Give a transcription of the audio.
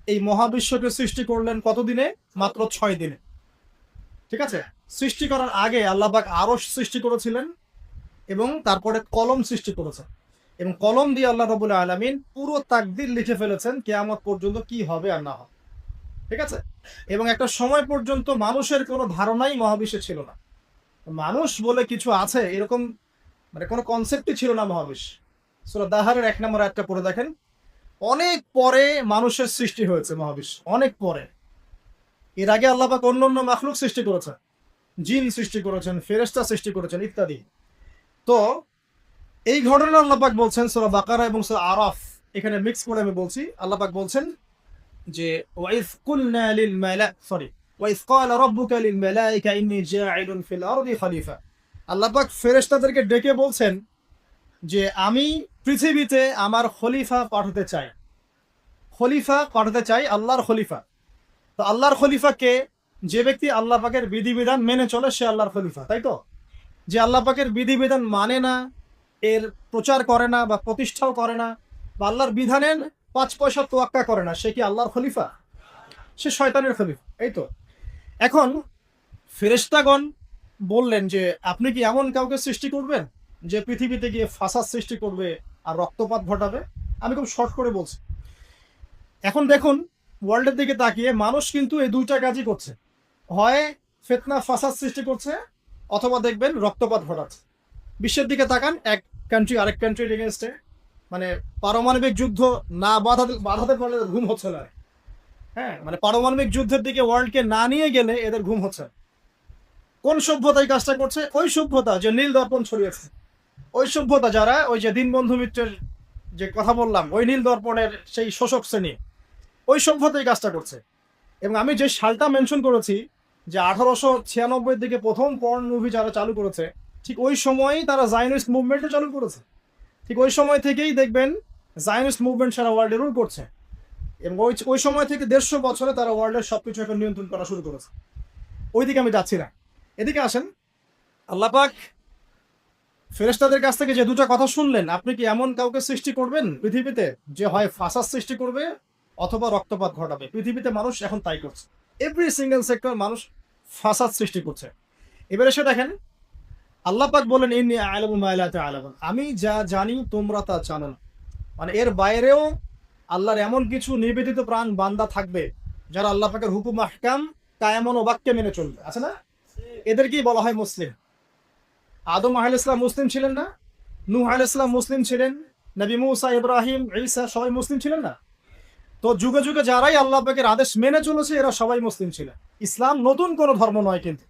এই মহাবিশ্বকে সৃষ্টি করলেন কতদিনে? মাত্র 6 দিনে। ঠিক আছে, সৃষ্টি করার আগে আল্লাহ পাক আরশ সৃষ্টি করেছিলেন এবং তারপরে কলম সৃষ্টি করেছেন, এবং কলম দিয়ে আল্লাহ রাব্বুল আলামিন পুরো তাকদীর লিখে ফেলেছেন কিয়ামত পর্যন্ত কি হবে আর না হবে। ঠিক আছে, এবং একটা সময় পর্যন্ত মানুষের কোনো ধারণাই মহাবিশ্বে ছিল না। মানুষ বলে কিছু আছে এরকম মানে কোনো কনসেপ্টই ছিল না মহাবিশ্ব। সূরা দাহারের 1 নম্বর আয়াতটা পড়ে দেখেন। অনেক পরে মানুষের সৃষ্টি হয়েছে মহাবিশ্ব, অনেক পরে। এর আগে আল্লাহ পাক অন্যান্য মাখলুক সৃষ্টি করেছেন, জিন সৃষ্টি করেছেন, ফেরেশতা সৃষ্টি করেছেন ইত্যাদি। তো এই ঘটনা আল্লাহ পাক বলছেন সূরা বাকারা এবং সূরা আরাফ, এখানে মিক্স করে আমি বলছি। আল্লাহ পাক বলছেন যে ওয়াইজ কুলনা লিল মালা সরি ওয়াইজ ক্বালা রাব্বুকা লিল মালাইকা ইন্নী জাইলুন ফিল আরদি খলিফা। আল্লাহ পাক ফেরেশতাদেরকে ডেকে বলছেন যে আমি পৃথিবীতে আমার খলিফা পাঠাতে চাই। খলিফা পাঠাতে চাই, আল্লাহর খলিফা। তো আল্লাহর খলিফা কে? যে ব্যক্তি আল্লাহ পাকের বিধিবিধান মেনে চলে সে আল্লাহর খলিফা, তাই তো? যে আল্লাহ পাকের বিধিবিধান মানে না, এর প্রচার করে না বা প্রতিষ্ঠাও করে না, বা আল্লাহর বিধানের 5 পয়সা তোয়াক্কা করে না, সে কি আল্লাহর খলিফা? সে শয়তানের খলিফা, এই তো। এখন ফেরেশতাগণ বললেন যে আপনি কি এমন কাউকে সৃষ্টি করবেন যে পৃথিবীতে গিয়ে ফাসাদ সৃষ্টি করবে আর রক্তপাত ঘটাবে? আমি খুব শর্ট করে বলছি। এখন দেখুন, ওয়ার্ল্ডের দিকে তাকিয়ে মানুষ কিন্তু এই দুইটা কাজই করছে। হয় ফিতনা ফাসাদ সৃষ্টি করছে, অথবা দেখবেন রক্তপাত ঘটাচ্ছে। বিশ্বের দিকে তাকান, এক কান্ট্রি আরেক কান্ট্রির এগেনস্টে, মানে পারমাণবিক যুদ্ধ না বাধাতে পারলে ঘুম হচ্ছে না। হ্যাঁ, মানে পারমাণবিক যুদ্ধের দিকে ওয়ার্ল্ডকে না নিয়ে গেলে এদের ঘুম হচ্ছে না। কোন সভ্যতা এই কাজটা করছে? ওই সভ্যতা যে নীল দর্পণ ছড়িয়েছে, ওই সভ্যতা যারা ওই যে দীনবন্ধু মিত্রের যে কথা বললাম, ওই নীল দর্পণের সেই শোষক শ্রেণী, ওই সভ্যতা এই কাজটা করছে। এবং আমি যে সালটা মেনশন করেছি যে 1896 দিকে প্রথম পর্ন মুভি যারা চালু করেছে, ঠিক ওই সময়ই তারা জায়নিস্ট মুভমেন্টও চালু করেছে। ঠিক ওই সময় থেকেই দেখবেন জায়নিস্ট মুভমেন্ট সারা ওয়ার্ল্ডে রুল করছে, এবং ওই ওই সময় থেকে 150 বছরে তারা ওয়ার্ল্ডের সবকিছু এখন নিয়ন্ত্রণ করা শুরু করেছে। ওইদিকে আমি যাচ্ছি না, এদিকে আসেন। আল্লাহ পাক ফেরেশতাদের কাছ থেকে যে দুটো কথা শুনলেন, আপনি কি এমন কাউকে সৃষ্টি করবেন পৃথিবীতে যে হয় ফাসাদ সৃষ্টি করবে অথবা রক্তপাত ঘটাবে? পৃথিবীতে মানুষ এখন তাই করছে, এভরি সিঙ্গেল সেক্টর মানুষ ফাসাদ সৃষ্টি করছে। এবার এসে দেখেন, আল্লাহ পাক বলেন ইন্নী আ'লামু মা লা তা'লামুন, আমি যা জানি তোমরা তা জানো না। মানে এর বাইরেও আল্লাহর এমন কিছু নিবেদিত প্রাণ বান্দা থাকবে যারা আল্লাহ পাকের হুকুম আহকাম কায়ামন ও বাক্যে মেনে চলবে, আছে না? এদেরকেই বলা হয় মুসলিম। আদম আলাইহিস সালাম মুসলিম ছিলেন না? নূহ আলাইহিস সালাম মুসলিম ছিলেন, নবী মুসা, ইব্রাহিম, ঈসা সবাই মুসলিম ছিলেন না? তো যুগে যুগে যারাই আল্লাহ পাকের আদেশ মেনে চলেছে এরা সবাই মুসলিম ছিলেন। ইসলাম নতুন কোনো ধর্ম নয় কিন্তু।